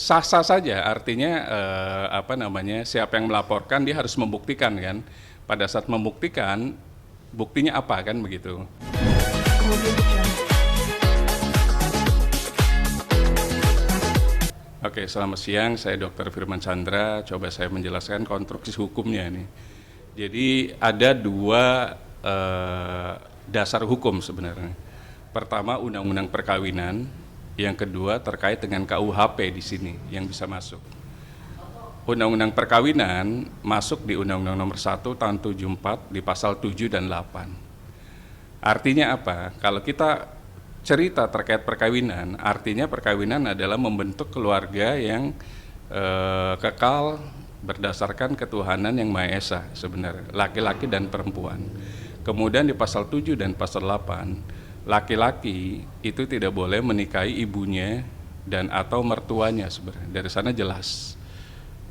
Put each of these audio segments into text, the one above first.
sah-sah saja, artinya siapa yang melaporkan dia harus membuktikan kan. Pada saat membuktikan, buktinya apa kan begitu. Oke, selamat siang. Saya Dr. Firman Chandra. Coba saya menjelaskan konstruksi hukumnya nih. Jadi ada dua dasar hukum sebenarnya. Pertama Undang-Undang Perkawinan, yang kedua terkait dengan KUHP di sini yang bisa masuk. Undang-Undang Perkawinan masuk di Undang-Undang Nomor 1 Tahun 74 di pasal 7 dan 8. Artinya apa? Kalau kita cerita terkait perkawinan, artinya perkawinan adalah membentuk keluarga yang kekal berdasarkan ketuhanan yang Maha Esa sebenarnya, laki-laki dan perempuan. Kemudian di pasal 7 dan pasal 8, laki-laki itu tidak boleh menikahi ibunya dan atau mertuanya sebenarnya. Dari sana jelas.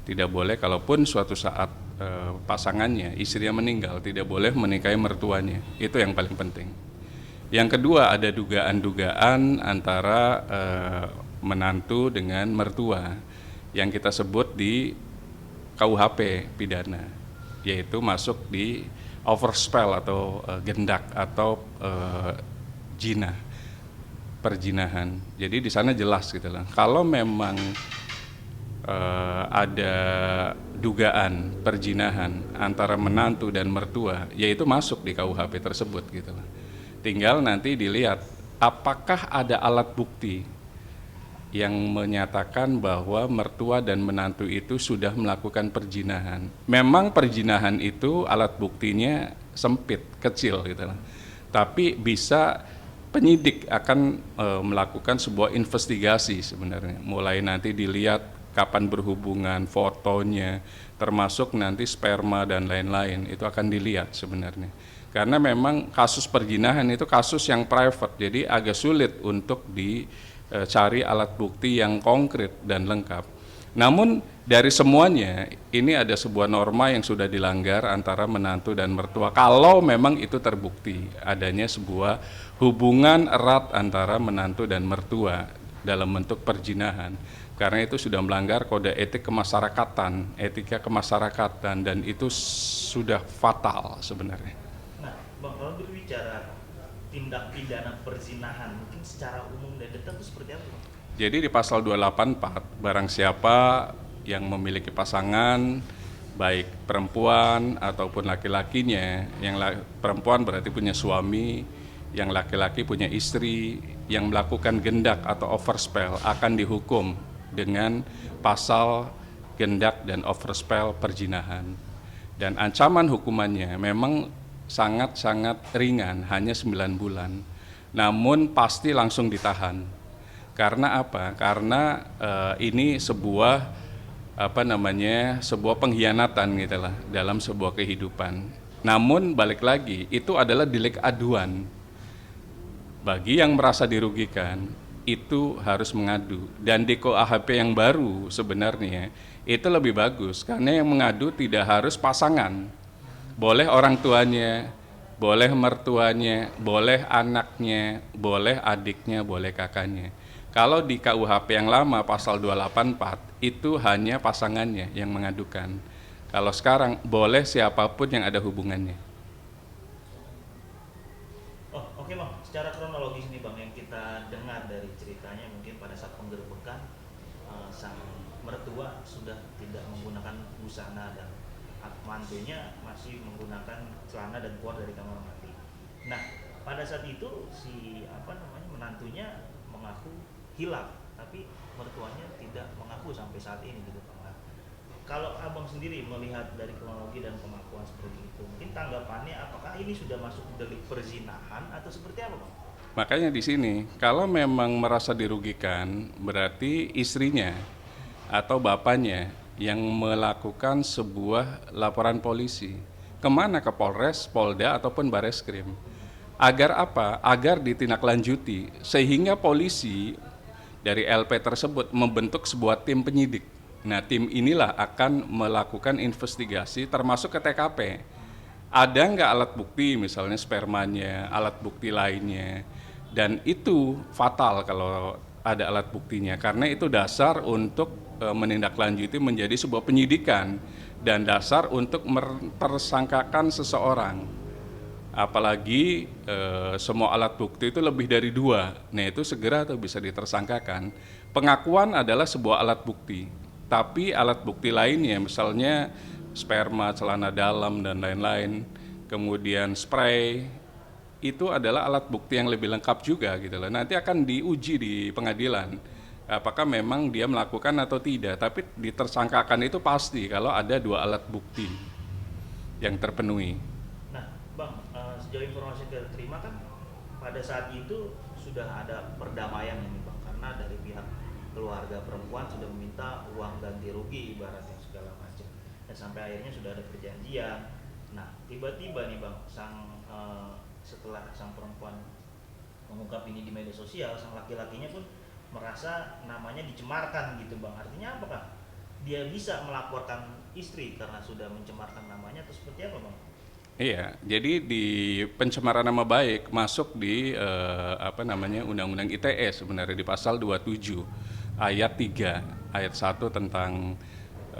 Tidak boleh, kalaupun suatu saat pasangannya, istrinya meninggal, tidak boleh menikahi mertuanya. Itu yang paling penting. Yang kedua, ada dugaan-dugaan antara menantu dengan mertua yang kita sebut di KUHP pidana, yaitu masuk di overspell atau gendak atau zina, perzinahan. Jadi di sana jelas gitu lah. Kalau memang ada dugaan perzinahan antara menantu dan mertua, yaitu masuk di KUHP tersebut gitu lah. Tinggal nanti dilihat apakah ada alat bukti yang menyatakan bahwa mertua dan menantu itu sudah melakukan perzinahan. Memang perzinahan itu alat buktinya sempit, kecil gitu lah. Tapi bisa penyidik akan melakukan sebuah investigasi sebenarnya. Mulai nanti dilihat kapan berhubungan, fotonya, termasuk nanti sperma dan lain-lain, itu akan dilihat sebenarnya. Karena memang kasus perzinahan itu kasus yang private, jadi agak sulit untuk dicari alat bukti yang konkret dan lengkap. Namun dari semuanya, ini ada sebuah norma yang sudah dilanggar antara menantu dan mertua. Kalau memang itu terbukti adanya sebuah hubungan erat antara menantu dan mertua dalam bentuk perzinahan. Karena itu sudah melanggar kode etik kemasyarakatan, etika kemasyarakatan, dan itu sudah fatal sebenarnya. Nah, Bang, kalau berbicara tindak pidana perzinahan, mungkin secara umum dan detail itu seperti apa, Bang? Jadi di pasal 284, barang siapa yang memiliki pasangan, baik perempuan ataupun laki-lakinya, yang perempuan berarti punya suami, yang laki-laki punya istri, yang melakukan gendak atau overspell akan dihukum dengan pasal gendak dan overspell perzinahan. Dan ancaman hukumannya memang sangat-sangat ringan, hanya 9 bulan. Namun pasti langsung ditahan. Karena apa? Karena ini sebuah sebuah pengkhianatan gitu lah dalam sebuah kehidupan. Namun balik lagi, itu adalah delik aduan. Bagi yang merasa dirugikan, itu harus mengadu. Dan di KUHP yang baru sebenarnya itu lebih bagus, karena yang mengadu tidak harus pasangan. Boleh orang tuanya, boleh mertuanya, boleh anaknya, boleh adiknya, boleh kakaknya. Kalau di KUHP yang lama pasal 284 itu hanya pasangannya yang mengadukan. Kalau sekarang boleh siapapun yang ada hubungannya. Oh, oke, Bang. Secara kronologis nih, Bang, yang kita dengar dari ceritanya, mungkin pada saat penggerbekan sang mertua sudah tidak menggunakan busana dan mantunya masih menggunakan celana dan keluar dari kamar mandi. Nah, pada saat itu si menantunya mengaku hilang, tapi mertuanya tidak mengaku sampai saat ini gitu, Bang. Nah, kalau Abang sendiri melihat dari kronologi dan pengakuan seperti itu, mungkin tanggapannya apakah ini sudah masuk delik perzinahan atau seperti apa, Bang? Makanya di sini, kalau memang merasa dirugikan, berarti istrinya atau bapaknya yang melakukan sebuah laporan polisi. Kemana? Ke Polres, Polda, ataupun Bareskrim. Agar apa? Agar ditindaklanjuti, sehingga polisi dari LP tersebut membentuk sebuah tim penyidik. Nah, tim inilah akan melakukan investigasi termasuk ke TKP. Ada nggak alat bukti, misalnya spermanya, alat bukti lainnya. Dan itu fatal kalau ada alat buktinya, karena itu dasar untuk menindaklanjuti menjadi sebuah penyidikan dan dasar untuk mempersangkakan seseorang. Apalagi semua alat bukti itu lebih dari 2, nah itu segera tuh bisa ditersangkakan. Pengakuan adalah sebuah alat bukti, tapi alat bukti lainnya misalnya sperma, celana dalam dan lain-lain, kemudian spray, itu adalah alat bukti yang lebih lengkap juga gitu loh. Nanti akan diuji di pengadilan apakah memang dia melakukan atau tidak, tapi ditersangkakan itu pasti kalau ada 2 alat bukti yang terpenuhi. Nah, Bang, sejauh informasi yang kita terima kan pada saat itu sudah ada perdamaian ini, Bang, karena dari pihak keluarga perempuan sudah meminta uang ganti rugi ibaratnya segala macam. Dan sampai akhirnya sudah ada perjanjian. Nah, tiba-tiba nih, Bang, setelah sang perempuan mengungkap ini di media sosial, sang laki-lakinya pun merasa namanya dicemarkan gitu, Bang. Artinya apakah dia bisa melaporkan istri karena sudah mencemarkan namanya atau seperti apa, Bang? Iya, jadi di pencemaran nama baik masuk di Undang-Undang ITE sebenarnya di pasal 27 ayat 3, ayat 1 tentang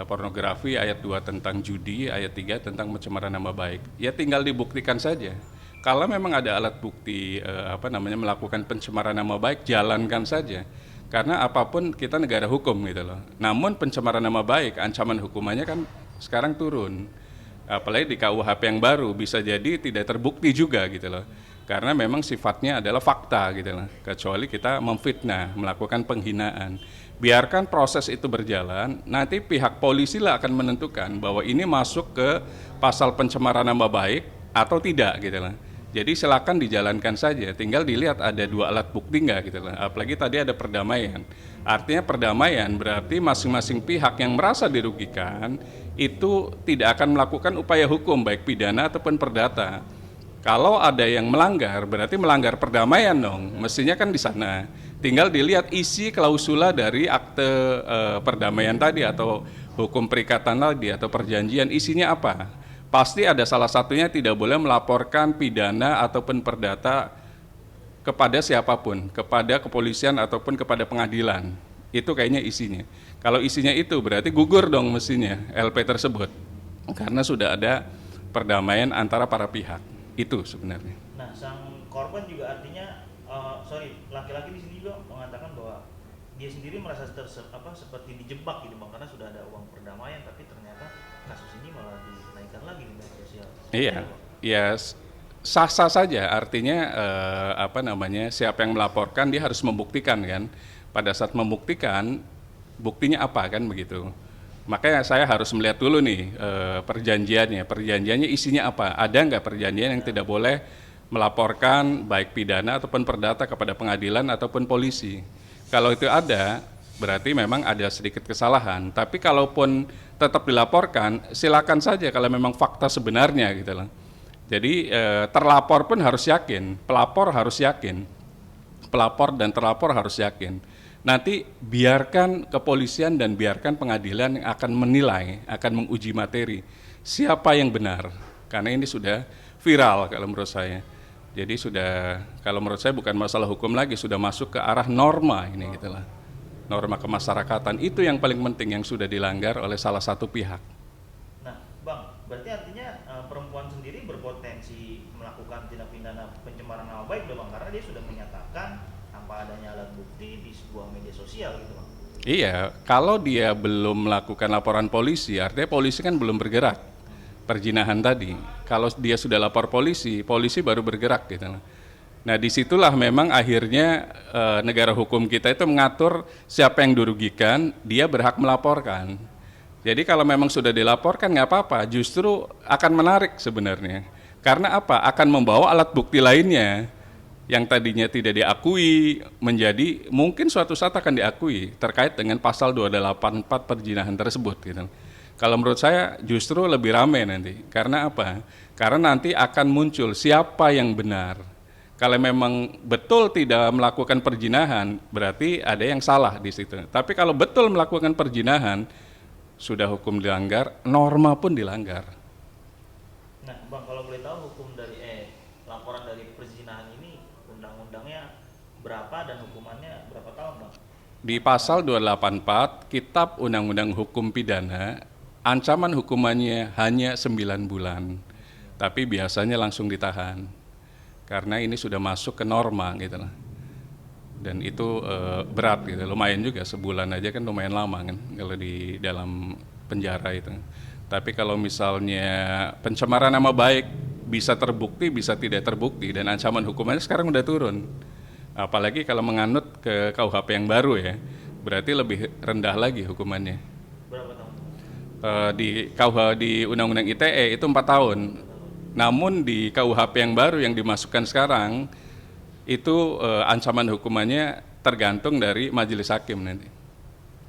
pornografi, ayat 2 tentang judi, ayat 3 tentang pencemaran nama baik. Ya tinggal dibuktikan saja. Kalau memang ada alat bukti melakukan pencemaran nama baik, jalankan saja. Karena apapun kita negara hukum gitu loh. Namun pencemaran nama baik ancaman hukumannya kan sekarang turun. Apalagi di KUHP yang baru bisa jadi tidak terbukti juga gitu loh. Karena memang sifatnya adalah fakta gitu loh. Kecuali kita memfitnah, melakukan penghinaan. Biarkan proses itu berjalan, nanti pihak polisi lah akan menentukan bahwa ini masuk ke pasal pencemaran nama baik atau tidak gitu loh. Jadi silakan dijalankan saja, tinggal dilihat ada 2 alat bukti nggak gitu loh. Apalagi tadi ada perdamaian. Artinya perdamaian berarti masing-masing pihak yang merasa dirugikan itu tidak akan melakukan upaya hukum baik pidana ataupun perdata. Kalau ada yang melanggar berarti melanggar perdamaian dong. Mestinya kan di sana. Tinggal dilihat isi klausula dari akte perdamaian tadi atau hukum perikatan tadi atau perjanjian isinya apa. Pasti ada salah satunya tidak boleh melaporkan pidana ataupun perdata kepada siapapun, kepada kepolisian ataupun kepada pengadilan. Itu kayaknya isinya. Kalau isinya itu berarti gugur dong mestinya LP tersebut. Karena sudah ada perdamaian antara para pihak. Itu sebenarnya. Nah, sang korban juga artinya laki-laki di sini juga mengatakan bahwa dia sendiri merasa seperti dijebak gitu, Bang, karena sudah ada uang perdamaian tapi ternyata kasus ini malah dinaikkan lagi di media sosial. Iya, ya sah-sah saja. Artinya siapa yang melaporkan dia harus membuktikan kan. Pada saat membuktikan buktinya apa kan begitu. Makanya saya harus melihat dulu nih perjanjiannya isinya apa. Ada nggak perjanjian yang tidak boleh melaporkan baik pidana ataupun perdata kepada pengadilan ataupun polisi. Kalau itu ada, berarti memang ada sedikit kesalahan. Tapi kalaupun tetap dilaporkan, silakan saja kalau memang fakta sebenarnya gitu loh. Jadi terlapor pun harus yakin, pelapor harus yakin, pelapor dan terlapor harus yakin. Nanti biarkan kepolisian dan biarkan pengadilan yang akan menilai, akan menguji materi siapa yang benar. Karena ini sudah viral kalau menurut saya. Jadi kalau menurut saya bukan masalah hukum lagi, sudah masuk ke arah norma ini gitulah. Norma kemasyarakatan itu yang paling penting yang sudah dilanggar oleh salah satu pihak. Nah, Bang, berarti artinya perempuan sendiri berpotensi melakukan tindak pidana pencemaran nama baik, Bang, karena dia sudah menyatakan tanpa adanya alat bukti di sebuah media sosial gitu, Bang. Iya, kalau dia belum melakukan laporan polisi, artinya polisi kan belum bergerak. Perjinahan tadi, kalau dia sudah lapor polisi, polisi baru bergerak gitu. Nah disitulah memang akhirnya negara hukum kita itu mengatur siapa yang dirugikan, dia berhak melaporkan. Jadi kalau memang sudah dilaporkan nggak apa-apa, justru akan menarik sebenarnya. Karena apa? Akan membawa alat bukti lainnya yang tadinya tidak diakui menjadi mungkin suatu saat akan diakui terkait dengan pasal 284 perjinahan tersebut gitu. Kalau menurut saya justru lebih ramai nanti. Karena apa? Karena nanti akan muncul siapa yang benar. Kalau memang betul tidak melakukan perjinahan, berarti ada yang salah di situ. Tapi kalau betul melakukan perjinahan, sudah hukum dilanggar, norma pun dilanggar. Nah, Bang, kalau boleh tahu hukum dari laporan dari perzinahan ini undang-undangnya berapa dan hukumannya berapa tahun, Bang? Di pasal 284 Kitab Undang-Undang Hukum Pidana, ancaman hukumannya hanya 9 bulan. Tapi biasanya langsung ditahan. Karena ini sudah masuk ke norma gitu lah. Dan itu berat gitu, lumayan juga, sebulan aja kan lumayan lama kan kalau di dalam penjara itu. Tapi kalau misalnya pencemaran nama baik bisa terbukti, bisa tidak terbukti, dan ancaman hukumannya sekarang udah turun. Apalagi kalau menganut ke KUHP yang baru ya, berarti lebih rendah lagi hukumannya. Berapa tahun? Di di Undang-Undang ITE itu 4 tahun. Namun di KUHP yang baru yang dimasukkan sekarang itu ancaman hukumannya tergantung dari majelis hakim nanti.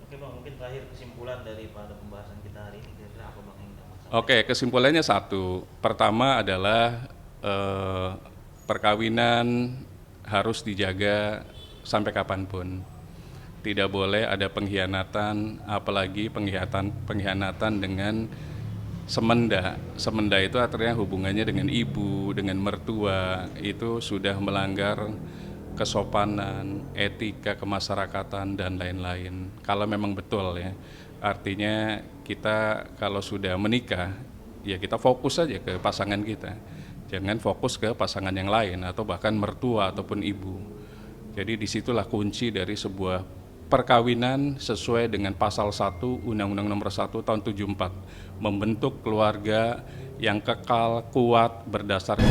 Oke Bang, mungkin terakhir kesimpulan daripada pembahasan kita hari ini kira-kira apa Bang yang dapat sampaikan? Oke, kesimpulannya satu. Pertama adalah perkawinan harus dijaga sampai kapanpun. Tidak boleh ada pengkhianatan, apalagi pengkhianatan dengan semenda. Semenda itu artinya hubungannya dengan ibu, dengan mertua, itu sudah melanggar kesopanan, etika kemasyarakatan, dan lain-lain. Kalau memang betul ya, artinya kita kalau sudah menikah, ya kita fokus saja ke pasangan kita. Jangan fokus ke pasangan yang lain atau bahkan mertua ataupun ibu. Jadi disitulah kunci dari sebuah perkawinan sesuai dengan pasal 1 Undang-Undang Nomor 1 Tahun 74, membentuk keluarga yang kekal, kuat, berdasarkan